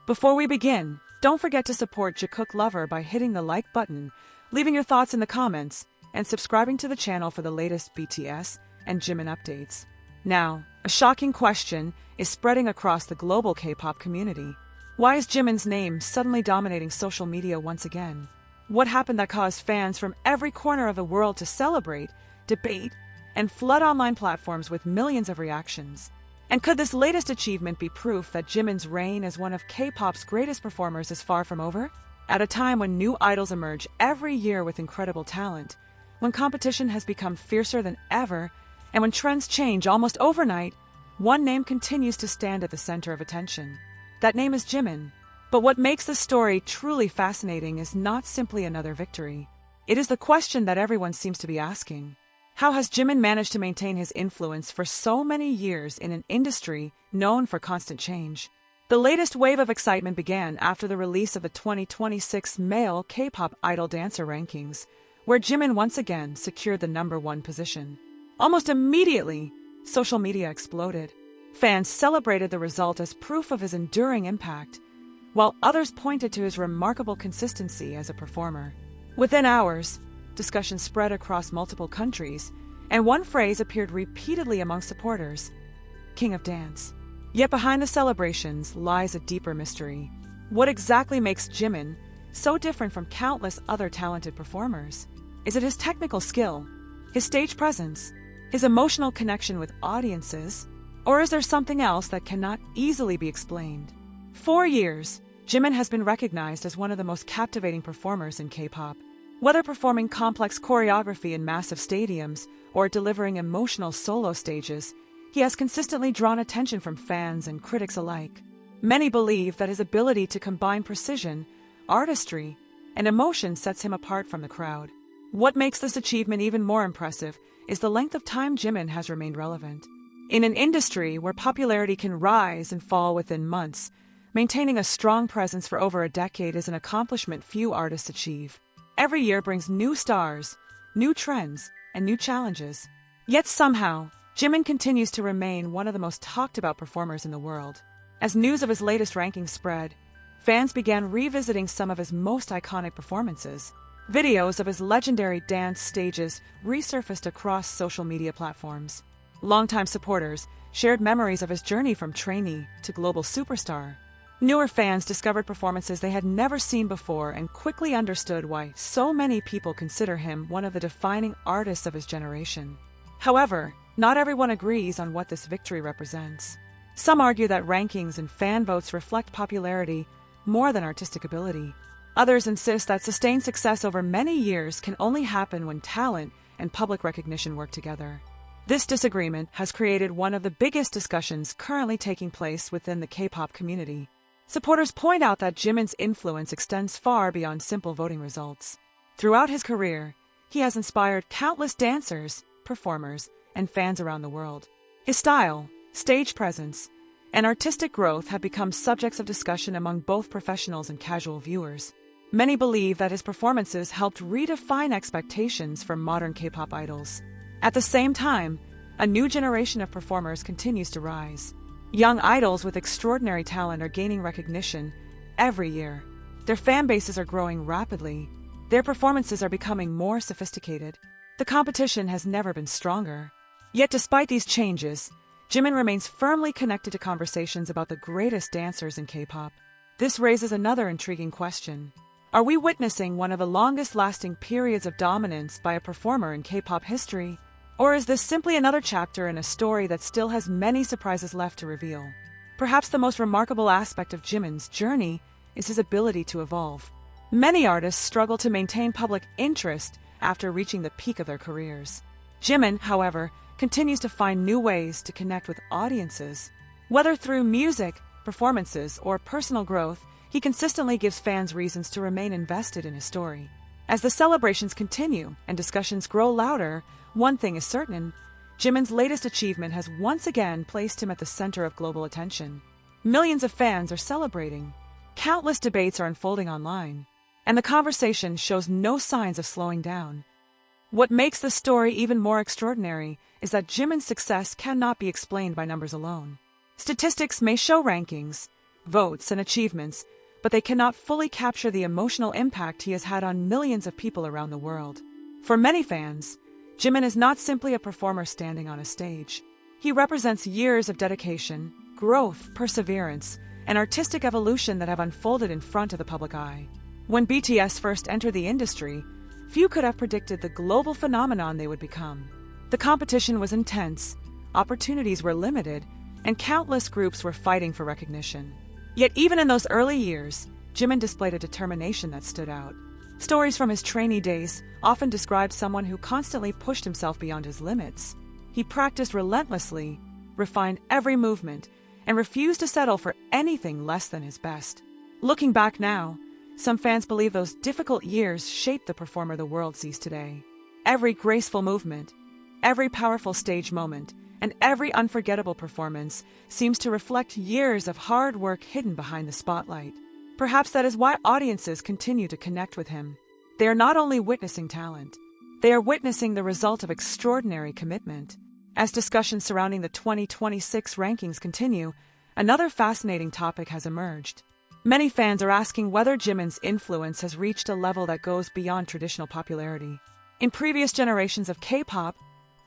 Before we begin, don't forget to support Jikook Lover by hitting the like button, leaving your thoughts in the comments, and subscribing to the channel for the latest BTS and Jimin updates. Now, a shocking question is spreading across the global K-pop community. Why is Jimin's name suddenly dominating social media once again? What happened that caused fans from every corner of the world to celebrate, debate, and flood online platforms with millions of reactions? And could this latest achievement be proof that Jimin's reign as one of K-pop's greatest performers is far from over? At a time when new idols emerge every year with incredible talent, when competition has become fiercer than ever, and when trends change almost overnight, one name continues to stand at the center of attention. That name is Jimin. But what makes this story truly fascinating is not simply another victory. It is the question that everyone seems to be asking. How has Jimin managed to maintain his influence for so many years in an industry known for constant change? The latest wave of excitement began after the release of the 2026 male K-pop idol dancer rankings, where Jimin once again secured the #1 position. Almost immediately, social media exploded. Fans celebrated the result as proof of his enduring impact, while others pointed to his remarkable consistency as a performer. Within hours, discussion spread across multiple countries, and one phrase appeared repeatedly among supporters: King of Dance. Yet behind the celebrations lies a deeper mystery. What exactly makes Jimin so different from countless other talented performers? Is it his technical skill, his stage presence, his emotional connection with audiences, or is there something else that cannot easily be explained? For years, Jimin has been recognized as one of the most captivating performers in K-pop. Whether performing complex choreography in massive stadiums or delivering emotional solo stages, he has consistently drawn attention from fans and critics alike. Many believe that his ability to combine precision, artistry, and emotion sets him apart from the crowd. What makes this achievement even more impressive is the length of time Jimin has remained relevant. In an industry where popularity can rise and fall within months, maintaining a strong presence for over a decade is an accomplishment few artists achieve. Every year brings new stars, new trends, and new challenges. Yet somehow, Jimin continues to remain one of the most talked about performers in the world. As news of his latest rankings spread, fans began revisiting some of his most iconic performances. Videos of his legendary dance stages resurfaced across social media platforms. Longtime supporters shared memories of his journey from trainee to global superstar. Newer fans discovered performances they had never seen before and quickly understood why so many people consider him one of the defining artists of his generation. However, not everyone agrees on what this victory represents. Some argue that rankings and fan votes reflect popularity more than artistic ability. Others insist that sustained success over many years can only happen when talent and public recognition work together. This disagreement has created one of the biggest discussions currently taking place within the K-pop community. Supporters point out that Jimin's influence extends far beyond simple voting results. Throughout his career, he has inspired countless dancers, performers, and fans around the world. His style, stage presence, and artistic growth have become subjects of discussion among both professionals and casual viewers. Many believe that his performances helped redefine expectations for modern K-pop idols. At the same time, a new generation of performers continues to rise. Young idols with extraordinary talent are gaining recognition every year. Their fan bases are growing rapidly. Their performances are becoming more sophisticated. The competition has never been stronger. Yet despite these changes, Jimin remains firmly connected to conversations about the greatest dancers in K-pop. This raises another intriguing question. Are we witnessing one of the longest-lasting periods of dominance by a performer in K-pop history? Or is this simply another chapter in a story that still has many surprises left to reveal? Perhaps the most remarkable aspect of Jimin's journey is his ability to evolve. Many artists struggle to maintain public interest after reaching the peak of their careers. Jimin, however, continues to find new ways to connect with audiences. Whether through music, performances, or personal growth, he consistently gives fans reasons to remain invested in his story. As the celebrations continue and discussions grow louder, one thing is certain: Jimin's latest achievement has once again placed him at the center of global attention. Millions of fans are celebrating. Countless debates are unfolding online, and the conversation shows no signs of slowing down. What makes this story even more extraordinary is that Jimin's success cannot be explained by numbers alone. Statistics may show rankings, votes, and achievements, but they cannot fully capture the emotional impact he has had on millions of people around the world. For many fans, Jimin is not simply a performer standing on a stage. He represents years of dedication, growth, perseverance, and artistic evolution that have unfolded in front of the public eye. When BTS first entered the industry, few could have predicted the global phenomenon they would become. The competition was intense, opportunities were limited, and countless groups were fighting for recognition. Yet even in those early years, Jimin displayed a determination that stood out. Stories from his trainee days often describe someone who constantly pushed himself beyond his limits. He practiced relentlessly, refined every movement, and refused to settle for anything less than his best. Looking back now, some fans believe those difficult years shaped the performer the world sees today. Every graceful movement, every powerful stage moment, and every unforgettable performance seems to reflect years of hard work hidden behind the spotlight. Perhaps that is why audiences continue to connect with him. They are not only witnessing talent, they are witnessing the result of extraordinary commitment. As discussions surrounding the 2026 rankings continue, another fascinating topic has emerged. Many fans are asking whether Jimin's influence has reached a level that goes beyond traditional popularity. In previous generations of K-pop,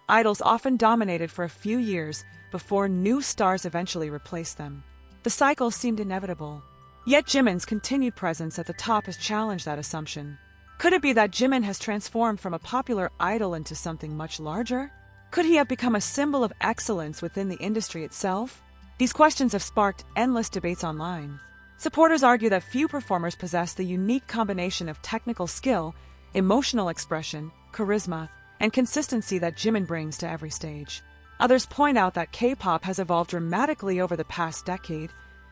idols often dominated for a few years before new stars eventually replaced them. The cycle seemed inevitable. Yet Jimin's continued presence at the top has challenged that assumption. Could it be that Jimin has transformed from a popular idol into something much larger? Could he have become a symbol of excellence within the industry itself? These questions have sparked endless debates online. Supporters argue that few performers possess the unique combination of technical skill, emotional expression, charisma, and consistency that Jimin brings to every stage. Others point out that K-pop has evolved dramatically over the past decade,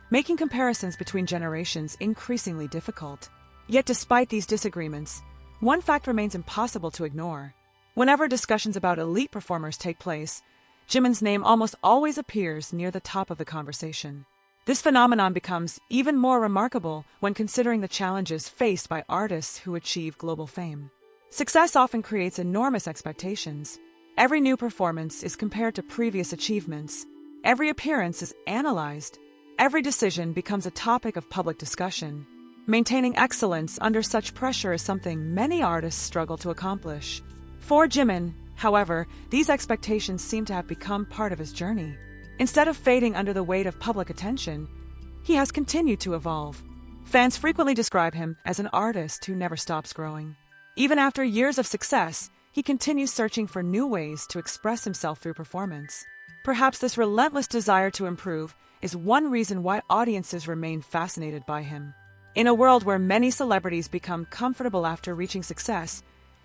making comparisons between generations increasingly difficult. Yet despite these disagreements, one fact remains impossible to ignore. Whenever discussions about elite performers take place, Jimin's name almost always appears near the top of the conversation. This phenomenon becomes even more remarkable when considering the challenges faced by artists who achieve global fame. Success often creates enormous expectations. Every new performance is compared to previous achievements. Every appearance is analyzed. Every decision becomes a topic of public discussion. Maintaining excellence under such pressure is something many artists struggle to accomplish. For Jimin, however, these expectations seem to have become part of his journey. Instead of fading under the weight of public attention, he has continued to evolve. Fans frequently describe him as an artist who never stops growing. Even after years of success, he continues searching for new ways to express himself through performance. Perhaps this relentless desire to improve is one reason why audiences remain fascinated by him. In a world where many celebrities become comfortable after reaching success,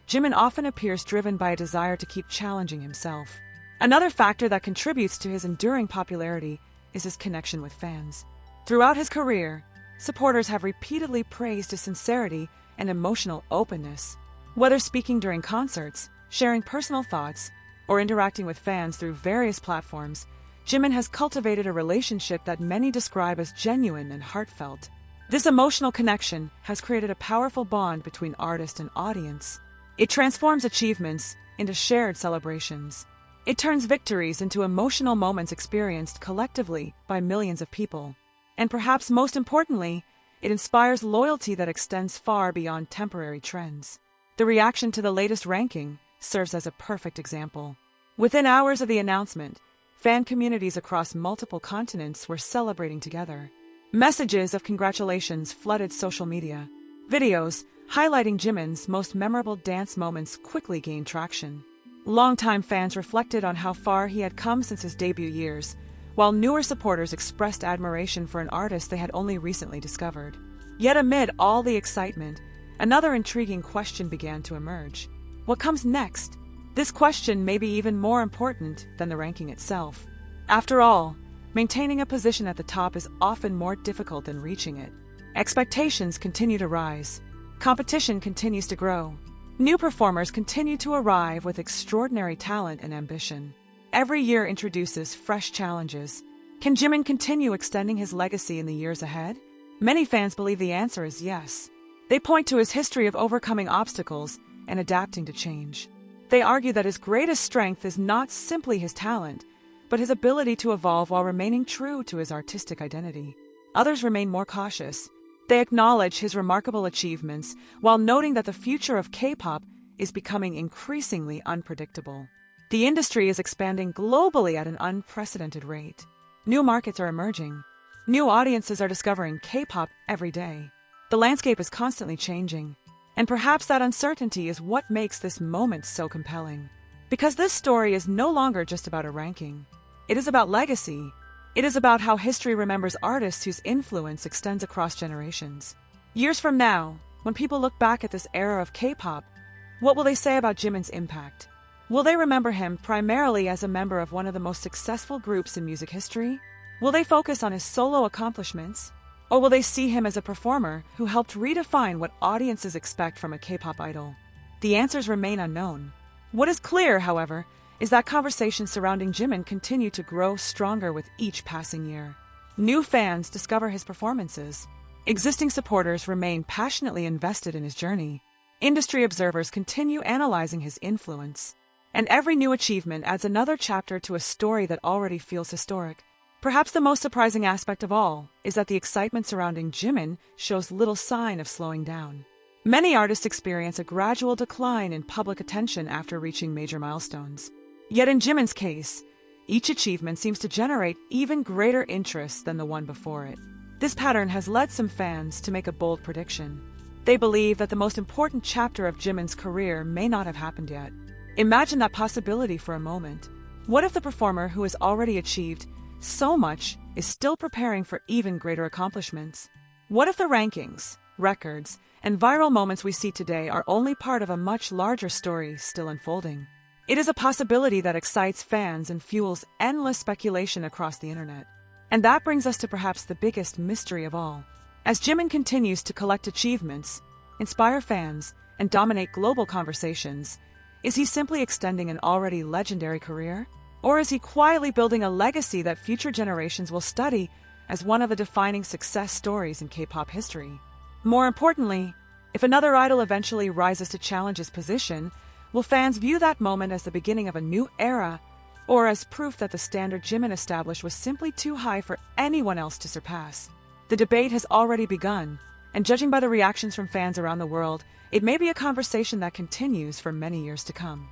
Jimin often appears driven by a desire to keep challenging himself. Another factor that contributes to his enduring popularity is his connection with fans. Throughout his career, supporters have repeatedly praised his sincerity and emotional openness. Whether speaking during concerts, sharing personal thoughts, or interacting with fans through various platforms, Jimin has cultivated a relationship that many describe as genuine and heartfelt. This emotional connection has created a powerful bond between artist and audience. It transforms achievements into shared celebrations. It turns victories into emotional moments experienced collectively by millions of people. And perhaps most importantly, it inspires loyalty that extends far beyond temporary trends. The reaction to the latest ranking serves as a perfect example. Within hours of the announcement, fan communities across multiple continents were celebrating together. Messages of congratulations flooded social media. Videos highlighting Jimin's most memorable dance moments quickly gained traction. Longtime fans reflected on how far he had come since his debut years, while newer supporters expressed admiration for an artist they had only recently discovered. Yet amid all the excitement, another intriguing question began to emerge. What comes next? This question may be even more important than the ranking itself. After all, maintaining a position at the top is often more difficult than reaching it. Expectations continue to rise. Competition continues to grow. New performers continue to arrive with extraordinary talent and ambition. Every year introduces fresh challenges. Can Jimin continue extending his legacy in the years ahead? Many fans believe the answer is yes. They point to his history of overcoming obstacles and adapting to change. They argue that his greatest strength is not simply his talent, but his ability to evolve while remaining true to his artistic identity. Others remain more cautious. They acknowledge his remarkable achievements while noting that the future of K-pop is becoming increasingly unpredictable. The industry is expanding globally at an unprecedented rate. New markets are emerging. New audiences are discovering K-pop every day. The landscape is constantly changing. And perhaps that uncertainty is what makes this moment so compelling. Because this story is no longer just about a ranking. It is about legacy. It is about how history remembers artists whose influence extends across generations. Years from now, when people look back at this era of K-pop, what will they say about Jimin's impact? Will they remember him primarily as a member of one of the most successful groups in music history? Will they focus on his solo accomplishments? Or will they see him as a performer who helped redefine what audiences expect from a K-pop idol? The answers remain unknown. What is clear, however, is that conversations surrounding Jimin continue to grow stronger with each passing year. New fans discover his performances. Existing supporters remain passionately invested in his journey. Industry observers continue analyzing his influence. And every new achievement adds another chapter to a story that already feels historic. Perhaps the most surprising aspect of all is that the excitement surrounding Jimin shows little sign of slowing down. Many artists experience a gradual decline in public attention after reaching major milestones. Yet in Jimin's case, each achievement seems to generate even greater interest than the one before it. This pattern has led some fans to make a bold prediction. They believe that the most important chapter of Jimin's career may not have happened yet. Imagine that possibility for a moment. What if the performer who has already achieved so much is still preparing for even greater accomplishments? What if the rankings, records, and viral moments we see today are only part of a much larger story still unfolding? It is a possibility that excites fans and fuels endless speculation across the internet. And that brings us to perhaps the biggest mystery of all. As Jimin continues to collect achievements, inspire fans, and dominate global conversations, is he simply extending an already legendary career? Or is he quietly building a legacy that future generations will study as one of the defining success stories in K-pop history? More importantly, if another idol eventually rises to challenge his position, will fans view that moment as the beginning of a new era, or as proof that the standard Jimin established was simply too high for anyone else to surpass? The debate has already begun, and judging by the reactions from fans around the world, it may be a conversation that continues for many years to come.